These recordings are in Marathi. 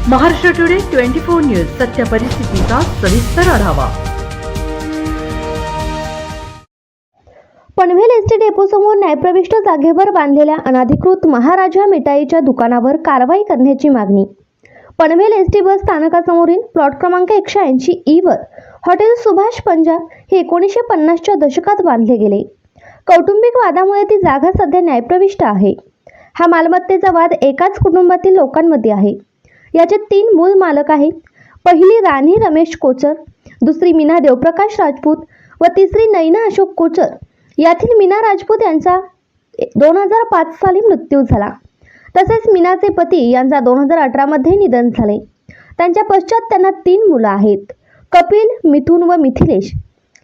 महाराष्ट्र टुडे 24 न्यूज सत्य परिस्थितीचा सविस्तर आढावा। पनवेल एसटी डेपो समोर न्यायप्रविष्ट जागेवर बांधलेल्या अनाधिकृत महाराजा मिठाईच्या दुकानावर कारवाई करण्याची मागणी। पनवेल एसटी बस स्थानकासमोरील प्लॉट क्रमांक 180 ई वर हॉटेल सुभाष पंजाब हे 1950च्या दशकात बांधले गेले। कौटुंबिक वादामुळे ती जागा सध्या न्यायप्रविष्ट आहे। हा मालमत्तेचा वाद एकाच कुटुंबातील लोकांमध्ये आहे। याचे 3 मूळ मालक आहेत। पहिली राणी रमेश कोचर, दुसरी मीना देवप्रकाश राजपूत व तिसरी नैना अशोक कोचर। यातील मीना राजपूत यांचा 2005 साली मृत्यू झाला। तसेच मीनाचे पती यांचा 2018 मध्ये निधन झाले। त्यांच्या पश्चात त्यांना 3 मुलं आहेत, कपिल, मिथुन व मिथिलेश।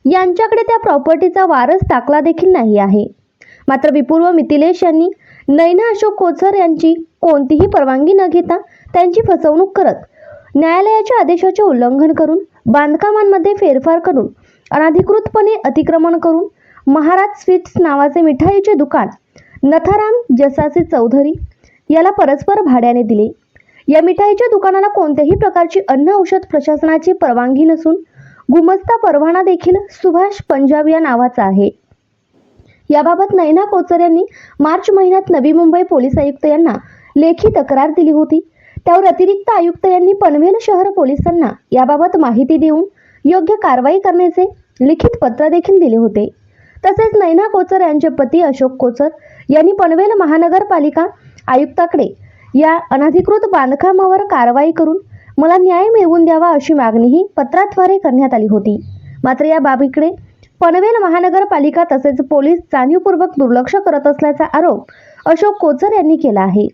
यांच्याकडे त्या प्रॉपर्टीचा वारस दाखला देखील नाही आहे। मात्र विपुल व मिथिलेश यांनी नैना अशोक कोचर यांची कोणतीही परवानगी न घेता त्यांची फसवणूक करत न्यायालयाच्या आदेशाचे उल्लंघन करून बांधकामांमध्ये फेरफार करून अनधिकृतपणे अतिक्रमण करून महाराज स्वीट्स नावाचे मिठाईचे दुकान नथाराम जसाचे चौधरी याला परस्पर भाड्याने दिले। या मिठाईच्या दुकानाला कोणत्याही प्रकारची अन्न औषध प्रशासनाची परवानगी नसून गुमस्ता परवाना देखील सुभाष पंजाब या नावाचा आहे। याबाबत नैना कोचर यांनी मार्च महिन्यात नवी मुंबई पोलीस आयुक्त यांना लेखी तक्रार दिली होती। त्यावर अतिरिक्त आयुक्त यांनी पनवेल शहर पोलिसांना याबाबत माहिती देऊन योग्य कारवाई करण्याचे लिखित पत्र देखील दिले होते। तसेच नैना कोचर यांचे पती अशोक कोचर यांनी पनवेल महानगरपालिका आयुक्ताकडे या अनधिकृत बांधकामावर कारवाई करून मला न्याय मिळवून द्यावा अशी मागणीही पत्राद्वारे करण्यात आली होती। मात्र या बाबीकडे पनवेल महानगरपालिका तसेच पोलीस जाणीवपूर्वक दुर्लक्ष करत असल्याचा आरोप अशोक कोचर यांनी केला आहे।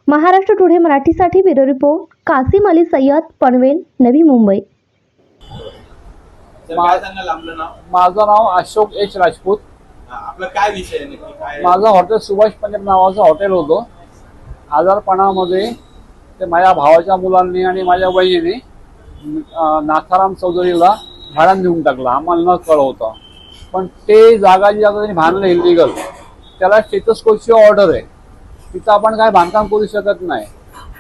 महाराष्ट्र टुडे मराठीसाठी ब्युरो रिपोर्ट कासिम अली सय्यद, पनवेल, नवी मुंबई। माझं नाव अशोक एच राजपूत। आपला काय विषय आहे नक्की काय? माझं हॉटेल सुभाष पंजाब नावाचं हॉटेल होतं। आजारपणामध्ये ते माझ्या भावाच्या मुलांनी आणि माझ्या बहिणीने नाथाराम चौधरीला भाड्याने देऊन टाकला, आम्हाला न कळवता। पण ते जागा जी त्यांनी बांधलं इलिगल, त्याला स्टेटस कोडची ऑर्डर आहे, तिथं आपण काय बांधकाम करू शकत नाही।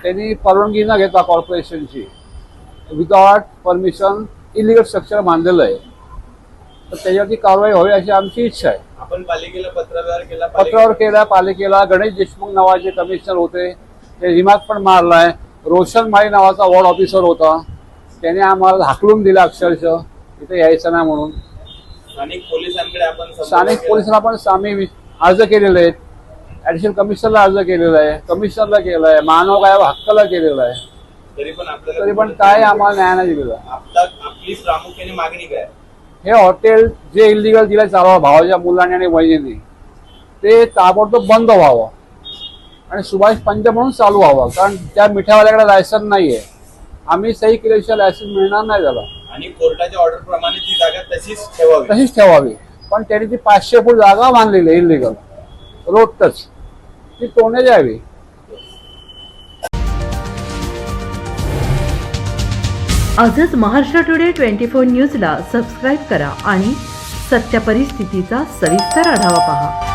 त्यांनी परवानगी न घेता कॉर्पोरेशनची विदाउट परमिशन इलिगल स्ट्रक्चर बांधलेलं आहे, तर त्याच्यावरती कारवाई व्हावी अशी आमची इच्छा आहे। आपण पालिकेला पत्रावर केला, पालिकेला गणेश देशमुख नावाचे कमिशनर होते, ते रिमार्क पण मारलाय। रोशन माळी नावाचा वॉर्ड ऑफिसर होता, त्याने आम्हाला हाकलून दिला अक्षरशः इथे यायचं नाही म्हणून। स्थानिक पोलिसांना पण आम्ही अर्ज केलेले आहेत, ऍडिशनल कमिशनरला अर्ज केलेला आहे, कमिशनरला केला आहे, मानव हक्काला केलेला आहे, तरी पण काय आम्हाला न्याय नाही दिलेला। आपली प्रामुख्याने मागणी काय? हे हॉटेल जे इलिगल दिलं चालवा भावाच्या मुलांनी आणि बहिणींनी, ते ताबडतोब बंद व्हावं आणि सुभाष पंजाब म्हणून चालू व्हावं, कारण त्या मिठावाल्याकडे लायसन नाहीये। आम्ही सही केल्याशिवाय लायसन मिळणार नाही त्याला। आणि कोर्टाच्या ऑर्डर प्रमाणे ती जागा तशीच ठेवावी। पण त्यांनी ती 500 फूट जागा बांधलेली इलिगल रोड टच, ती तोडण्यात यावी। आजच महाराष्ट्र टुडे 24 न्यूजला सबस्क्राईब करा आणि सत्य परिस्थितीचा सविस्तर आढावा पहा।